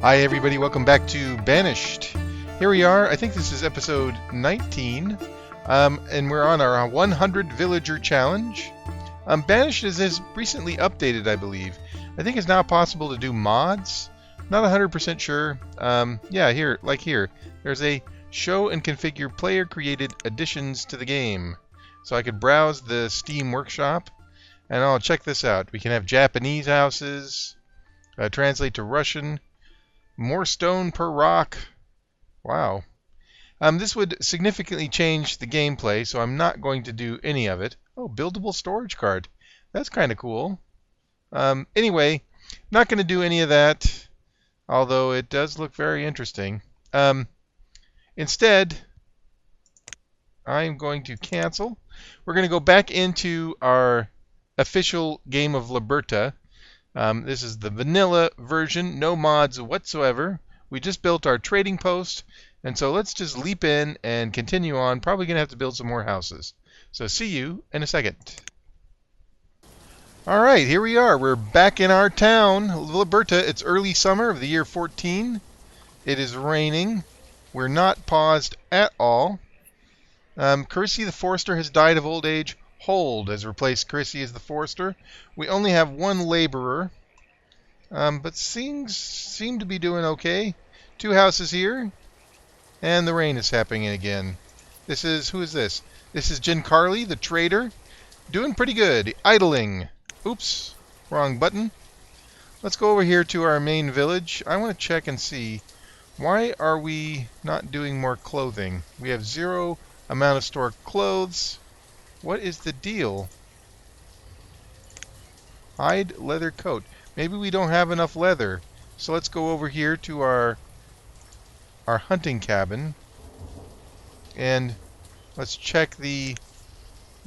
Hi everybody, welcome back to Banished. Here we are, I think this is episode 19, and we're on our 100 villager challenge. Banished is recently updated, I believe. I think it's now possible to do mods. Not 100% sure. Yeah, here, there's a show and configure player-created additions to the game. So I could browse the Steam Workshop, and I'll check this out. We can have Japanese houses, translate to Russian, more stone per rock. Wow. This would significantly change the gameplay, so I'm not going to do any of it. Oh, buildable storage card. That's kind of cool. Anyway, not going to do any of that, although it does look very interesting. Instead, I'm going to cancel. We're going to go back into our official game of Liberta. This is the vanilla version, no mods whatsoever. We just built our trading post, and so let's just leap in and continue on. Probably going to have to build some more houses. So see you in a second. Alright, here we are. We're back in our town, Liberta. It's early summer of the year 14. It is raining. We're not paused at all. Carissy the Forester has died of old age. Hold has replaced Carissy as the Forester. We only have one laborer, but seem to be doing okay. 2 houses here, and the rain is happening again. Who is this? This is Jin Carly, the trader. Doing pretty good. Idling. Oops, wrong button. Let's go over here to our main village. I want to check and see, why are we not doing more clothing? We have 0 amount of stored clothes. What is the deal? Hide leather coat. Maybe we don't have enough leather. So let's go over here to our hunting cabin. And let's check we've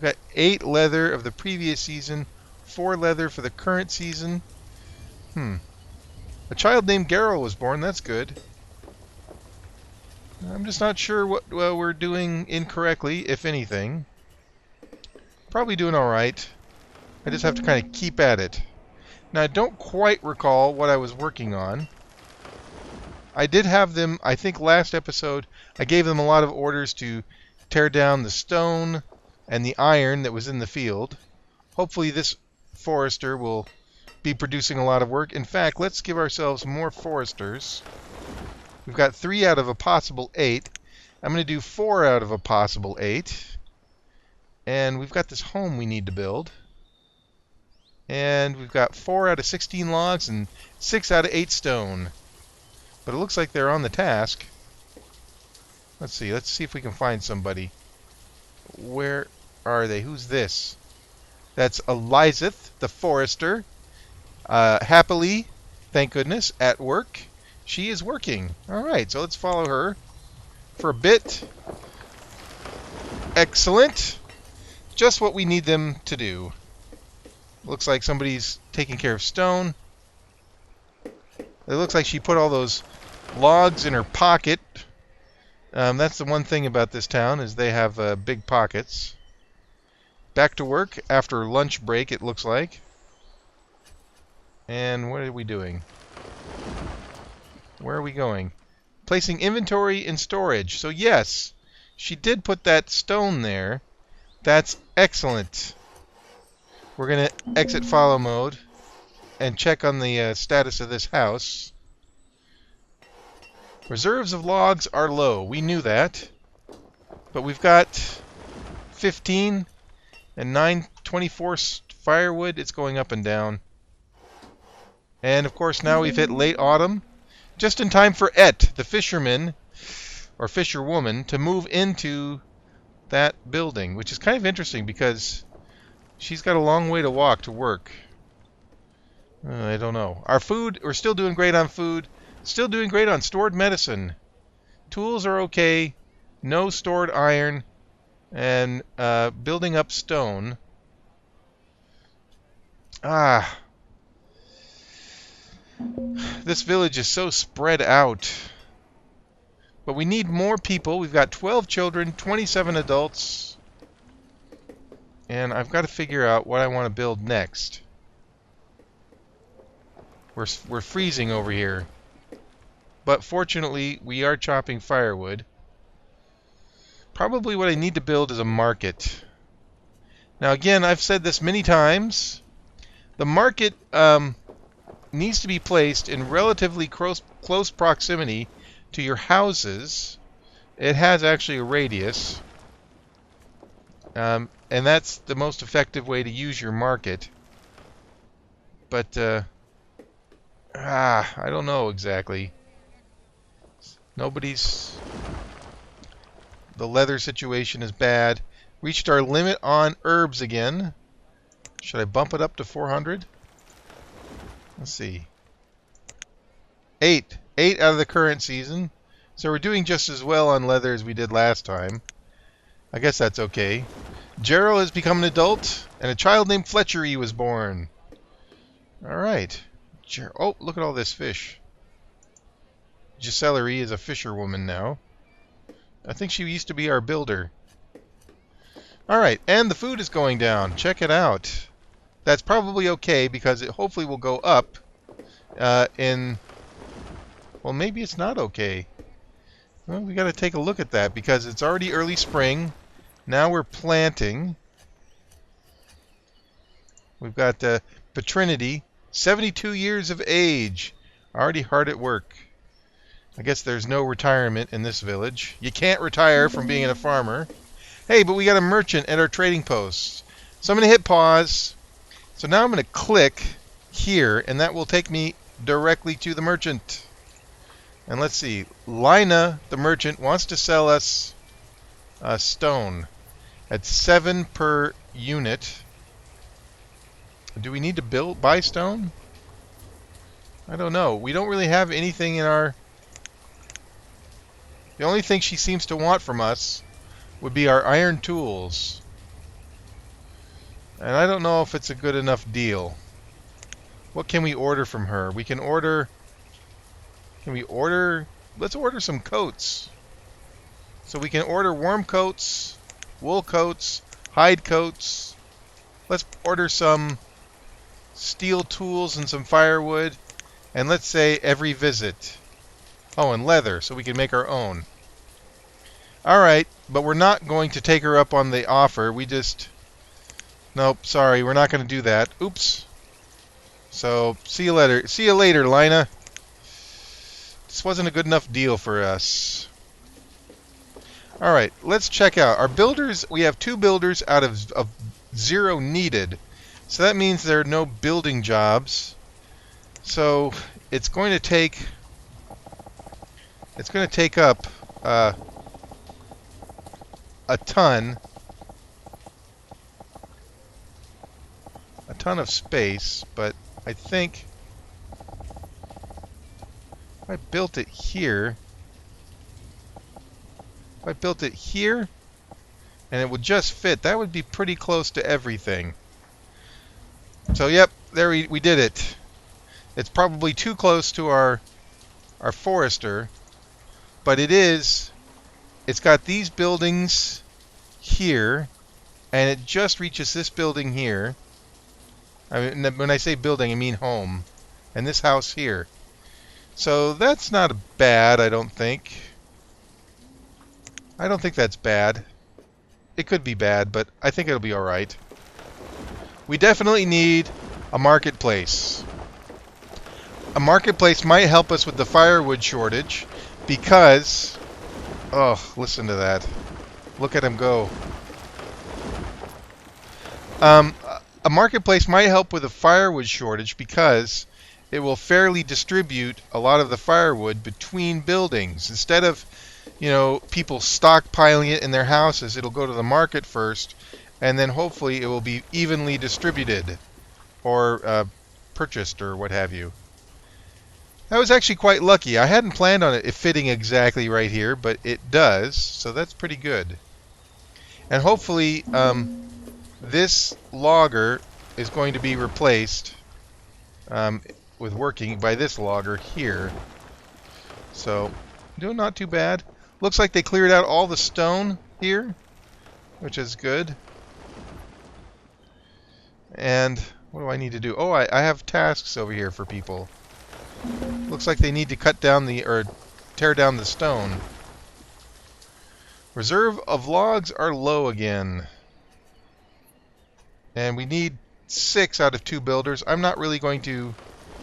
got 8 leather of the previous season, 4 leather for the current season. A child named Garrow was born. That's good. I'm just not sure what we're doing incorrectly, if anything. Probably doing alright. I just have to kind of keep at it. Now, I don't quite recall what I was working on. I did have them, I think last episode, I gave them a lot of orders to tear down the stone and the iron that was in the field. Hopefully this forester will be producing a lot of work. In fact, let's give ourselves more foresters. We've got 3 out of a possible 8. I'm going to do 4 out of a possible 8. And we've got this home we need to build. And we've got 4 out of 16 logs and 6 out of 8 stone. But it looks like they're on the task. Let's see if we can find somebody. Where are they? Who's this? That's Elizeth, the forester. Happily, thank goodness, at work. She is working. Alright, so let's follow her for a bit. Excellent. Just what we need them to do. Looks like somebody's taking care of stone. It looks like she put all those logs in her pocket. That's the one thing about this town, is they have big pockets. Back to work after lunch break, it looks like. And what are we doing? Where are we going? Placing inventory in storage. So yes, she did put that stone there. That's excellent. We're going to exit follow mode and check on the status of this house. Reserves of logs are low. We knew that. But we've got 15 and 924 firewood. It's going up and down. And of course now we've hit late autumn. Just in time for Et, the fisherman, or fisherwoman, to move into that building, which is kind of interesting because she's got a long way to walk to work. I don't know. Our food, we're still doing great on food. Still doing great on stored medicine. Tools are okay. No stored iron. And building up stone. This village is so spread out. But we need more people. We've got 12 children, 27 adults. And I've got to figure out what I want to build next. We're freezing over here. but fortunately we are chopping firewood. Probably what I need to build is a market. Now again, I've said this many times. The market needs to be placed in relatively close proximity to your houses. It has actually a radius. And that's the most effective way to use your market. But, I don't know exactly. The leather situation is bad. Reached our limit on herbs again. Should I bump it up to 400? Let's see. 8. 8 out of the current season. So we're doing just as well on leather as we did last time. I guess that's okay. Gerald has become an adult, and a child named Fletchery was born. Alright. Oh, look at all this fish. Giselery is a fisherwoman now. I think she used to be our builder. Alright, and the food is going down. Check it out. That's probably okay, because it hopefully will go up in... Well, maybe it's not okay. Well, we got to take a look at that, because it's already early spring. Now we're planting. We've got Patrinity, 72 years of age. Already hard at work. I guess there's no retirement in this village. You can't retire from being a farmer. Hey, but we got a merchant at our trading post. So I'm going to hit pause. So now I'm going to click here, and that will take me directly to the merchant. And let's see. Lina, the merchant, wants to sell us stone at 7 per unit. Do we need to buy stone? I don't know. We don't really have anything in our... The only thing she seems to want from us would be our iron tools. And I don't know if it's a good enough deal. What can we order from her? We can order... Can we order... Let's order some coats. So we can order warm coats, wool coats, hide coats. Let's order some steel tools and some firewood. And let's say every visit. Oh, and leather, so we can make our own. Alright, but we're not going to take her up on the offer. We just... Nope, sorry, we're not going to do that. Oops. So, see you later. See you later, Lina. This wasn't a good enough deal for us. Alright, let's check out. Our builders, we have 2 builders out of 0 needed. So that means there are no building jobs. So, it's going to take... It's going to take up a ton of space, but I think if I built it here, and it would just fit, that would be pretty close to everything. So yep, there we did it. It's probably too close to our forester. But it's got these buildings here, and it just reaches this building here. I mean, when I say building, I mean home. And this house here. So that's not bad, I don't think. I don't think that's bad. It could be bad, but I think it'll be alright. We definitely need a marketplace. A marketplace might help us with the firewood shortage. Because, oh, listen to that. Look at him go. A marketplace might help with a firewood shortage because it will fairly distribute a lot of the firewood between buildings. Instead of, people stockpiling it in their houses, it'll go to the market first, and then hopefully it will be evenly distributed or purchased or what have you. I was actually quite lucky. I hadn't planned on it fitting exactly right here, but it does, so that's pretty good. And hopefully this logger is going to be replaced with working by this logger here. So, doing not too bad. Looks like they cleared out all the stone here, which is good. And what do I need to do? Oh, I have tasks over here for people. Looks like they need to cut down or tear down the stone. Reserve of logs are low again. And we need 6 out of 2 builders. I'm not really going to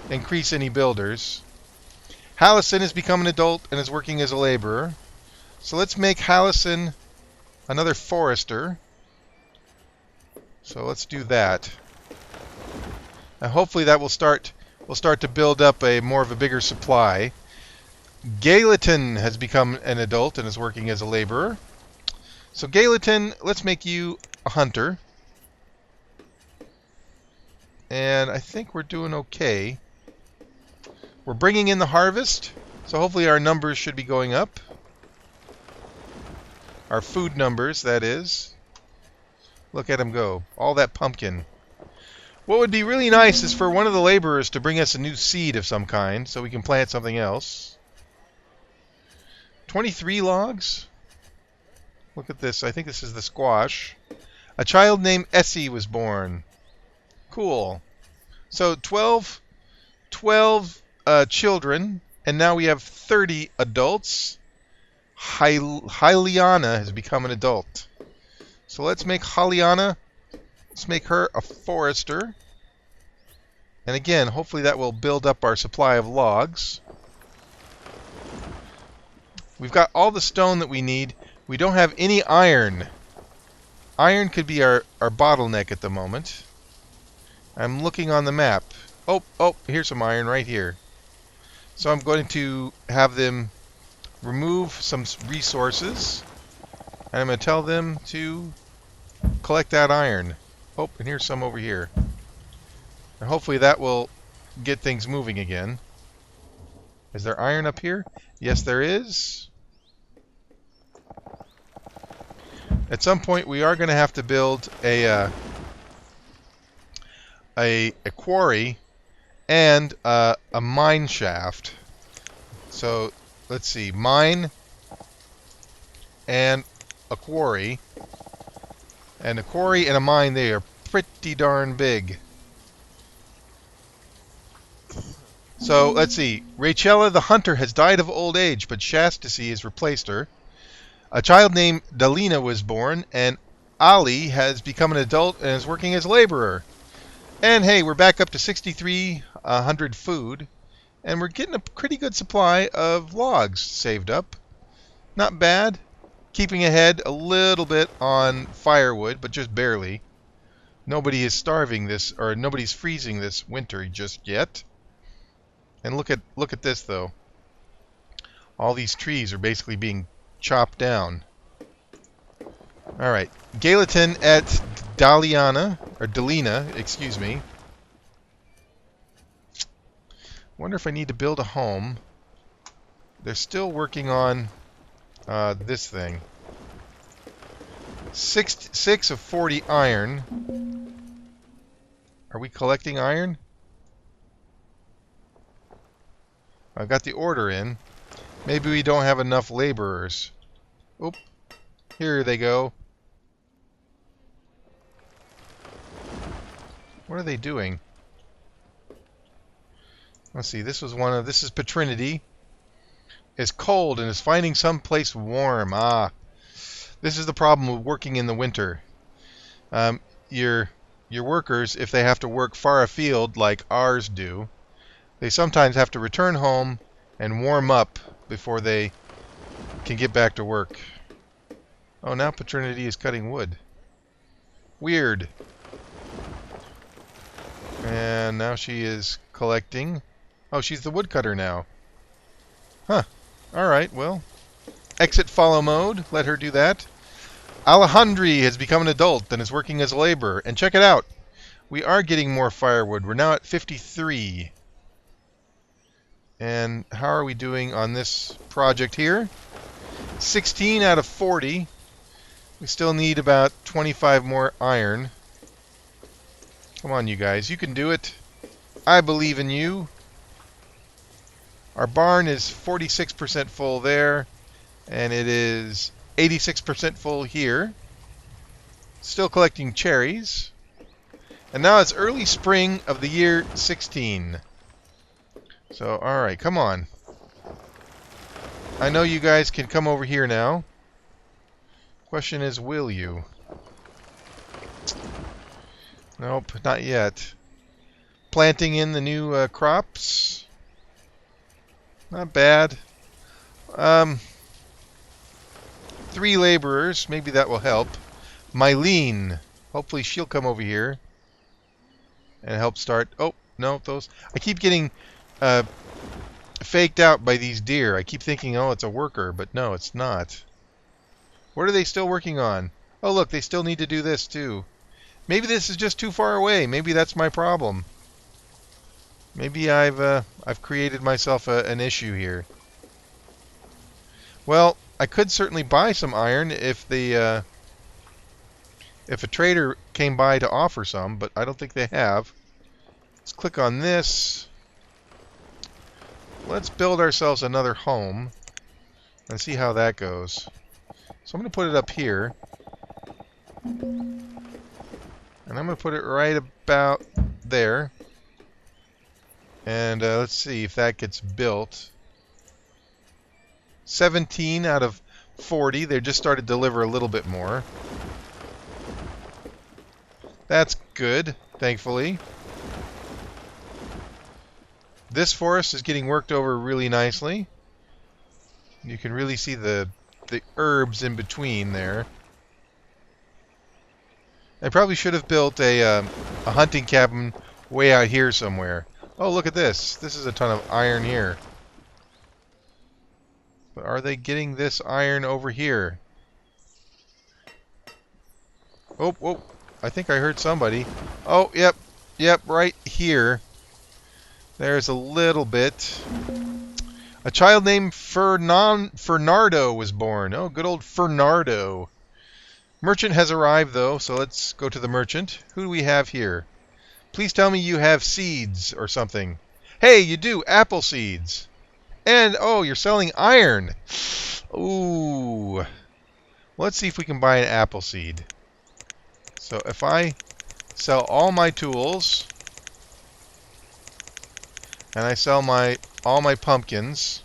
increase any builders. Hallison has become an adult and is working as a laborer. So let's make Hallison another forester. So let's do that. And hopefully that will start to build up more of a bigger supply. Gallatin has become an adult and is working as a laborer. So Gallatin, let's make you a hunter. And I think we're doing okay. We're bringing in the harvest, so hopefully our numbers should be going up. Our food numbers, that is. Look at them go. All that pumpkin. What would be really nice is for one of the laborers to bring us a new seed of some kind, so we can plant something else. 23 logs? Look at this. I think this is the squash. A child named Essie was born. Cool. So 12 children, and now we have 30 adults. Hyliana has become an adult. So let's make Hyliana, let's make her a forester. And again, hopefully that will build up our supply of logs. We've got all the stone that we need. We don't have any iron. Iron could be our bottleneck at the moment. I'm looking on the map. Oh, here's some iron right here. So I'm going to have them remove some resources. And I'm going to tell them to collect that iron. Oh, and here's some over here. And hopefully that will get things moving again. Is there iron up here? Yes, there is. At some point we are going to have to build a quarry and a mine shaft. So let's see, mine and a quarry. And a quarry and a mine, they are pretty darn big. So let's see, Rachella the hunter has died of old age, but Chastity has replaced her. A child named Dalina was born, and Ali has become an adult and is working as a laborer. And hey, we're back up to 6,300 food, and we're getting a pretty good supply of logs saved up. Not bad. Keeping ahead a little bit on firewood, but just barely. Nobody is starving this, or nobody's freezing this winter just yet. And look at this though. All these trees are basically being chopped down. All right, Gallatin at Dalina, excuse me. Wonder if I need to build a home. They're still working on this thing. 6 of 40 iron. Are we collecting iron? I've got the order in. Maybe we don't have enough laborers. Oop. Here they go. What are they doing? Let's see. This is Patrinity. Is cold and is finding some place warm. This is the problem with working in the winter. Your workers, if they have to work far afield like ours do, they sometimes have to return home and warm up before they can get back to work. Oh, now Patrinity is cutting wood. Weird. And now she is collecting. Oh, she's the woodcutter now. Huh. Alright, well. Exit follow mode. Let her do that. Alejandri has become an adult and is working as a laborer. And check it out. We are getting more firewood. We're now at 53. And how are we doing on this project here? 16 out of 40. We still need about 25 more iron. Come on, you guys. You can do it. I believe in you. Our barn is 46% full there. And it is 86% full here. Still collecting cherries. And now it's early spring of the year 16. So, alright, come on. I know you guys can come over here now. Question is, will you? Nope, not yet. Planting in the new crops. Not bad. 3 laborers. Maybe that will help. Mylene. Hopefully she'll come over here and help start. Oh, no, those. I keep getting faked out by these deer. I keep thinking, oh, it's a worker, but no, it's not. What are they still working on? Oh, look, they still need to do this too. Maybe this is just too far away. Maybe that's my problem. Maybe I've created myself an issue here. Well, I could certainly buy some iron if a trader came by to offer some, but I don't think they have. Let's click on this. Let's build ourselves another home and see how that goes. So I'm going to put it up here. And I'm going to put it right about there. And let's see if that gets built. 17 out of 40. They just started to deliver a little bit more. That's good, thankfully. This forest is getting worked over really nicely. You can really see the herbs in between there. I probably should have built a hunting cabin way out here somewhere. Oh, look at this. This is a ton of iron here. But are they getting this iron over here? Oh, oh. I think I heard somebody. Oh, yep. Yep, right here. There's a little bit. A child named Fernardo was born. Oh, good old Fernardo. Merchant has arrived, though, so let's go to the merchant. Who do we have here? Please tell me you have seeds or something. Hey, you do. Apple seeds. And, oh, you're selling iron. Ooh. Let's see if we can buy an apple seed. So if I sell all my tools and I sell all my pumpkins,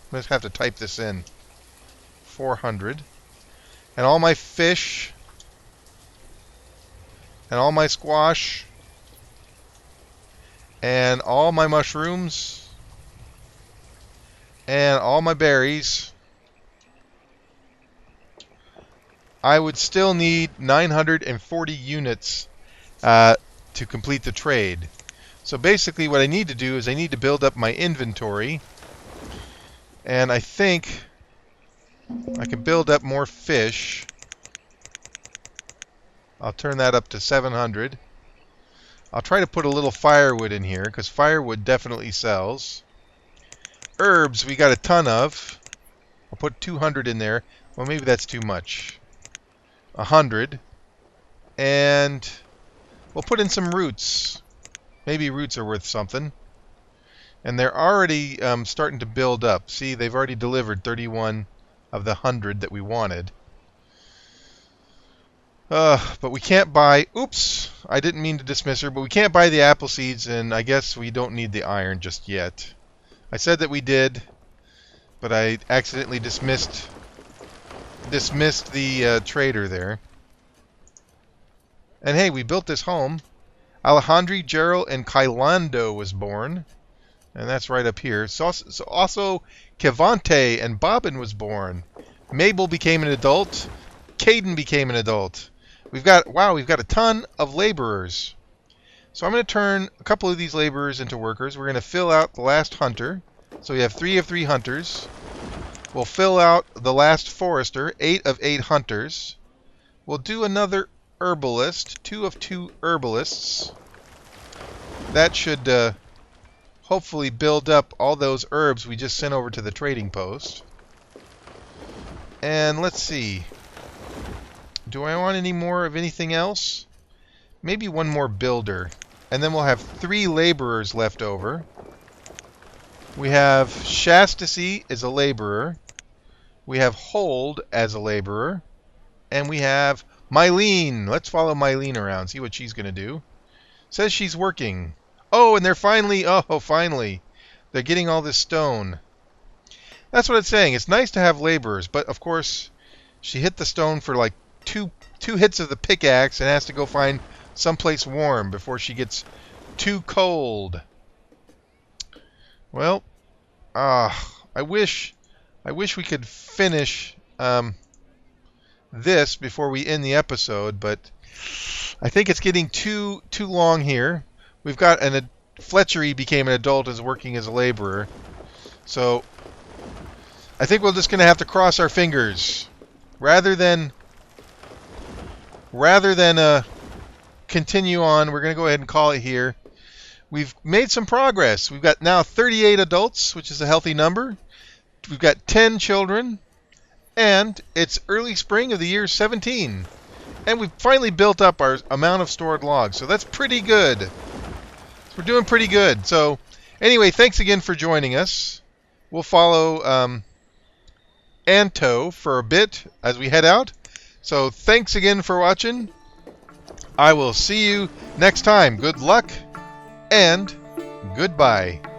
I'm going to have to type this in. 400. And all my fish and all my squash and all my mushrooms and all my berries, I would still need 940 units to complete the trade. So basically what I need to do is I need to build up my inventory. And I think I can build up more fish. I'll turn that up to 700. I'll try to put a little firewood in here, because firewood definitely sells. Herbs we got a ton of. I'll put 200 in there. Well, maybe that's too much. 100. And we'll put in some roots. Maybe roots are worth something. And they're already starting to build up. See, they've already delivered 31 of the 100 that we wanted. But we can't buy... Oops! I didn't mean to dismiss her, but we can't buy the apple seeds, and I guess we don't need the iron just yet. I said that we did, but I accidentally dismissed the trader there. And hey, we built this home. Alejandro, Gerald, and Kailando was born. And that's right up here. So also Kevante and Bobbin was born. Mabel became an adult. Caden became an adult. We've got a ton of laborers. So I'm going to turn a couple of these laborers into workers. We're going to fill out the last hunter. So we have 3 of 3 hunters. We'll fill out the last forester, 8 of 8 hunters. We'll do another herbalist, 2 of 2 herbalists. That should hopefully build up all those herbs we just sent over to the trading post. And let's see. Do I want any more of anything else? Maybe one more builder. And then we'll have 3 laborers left over. We have Chastity as a laborer. We have Hold as a laborer. And we have Mylene. Let's follow Mylene around, see what she's going to do. Says she's working. Oh, and they're finally... Oh, finally. They're getting all this stone. That's what it's saying. It's nice to have laborers, but of course, she hit the stone for like two hits of the pickaxe and has to go find someplace warm before she gets too cold. Well, I wish we could finish this before we end the episode, but I think it's getting too long here. We've got Fletchery became an adult as working as a laborer, so I think we're just going to have to cross our fingers rather than continue on. We're going to go ahead and call it here. We've made some progress. We've got now 38 adults, which is a healthy number. We've got 10 children, and it's early spring of the year 17. And we've finally built up our amount of stored logs, so that's pretty good. We're doing pretty good. So anyway, thanks again for joining us. We'll follow Anto for a bit as we head out. So thanks again for watching. I will see you next time. Good luck and goodbye.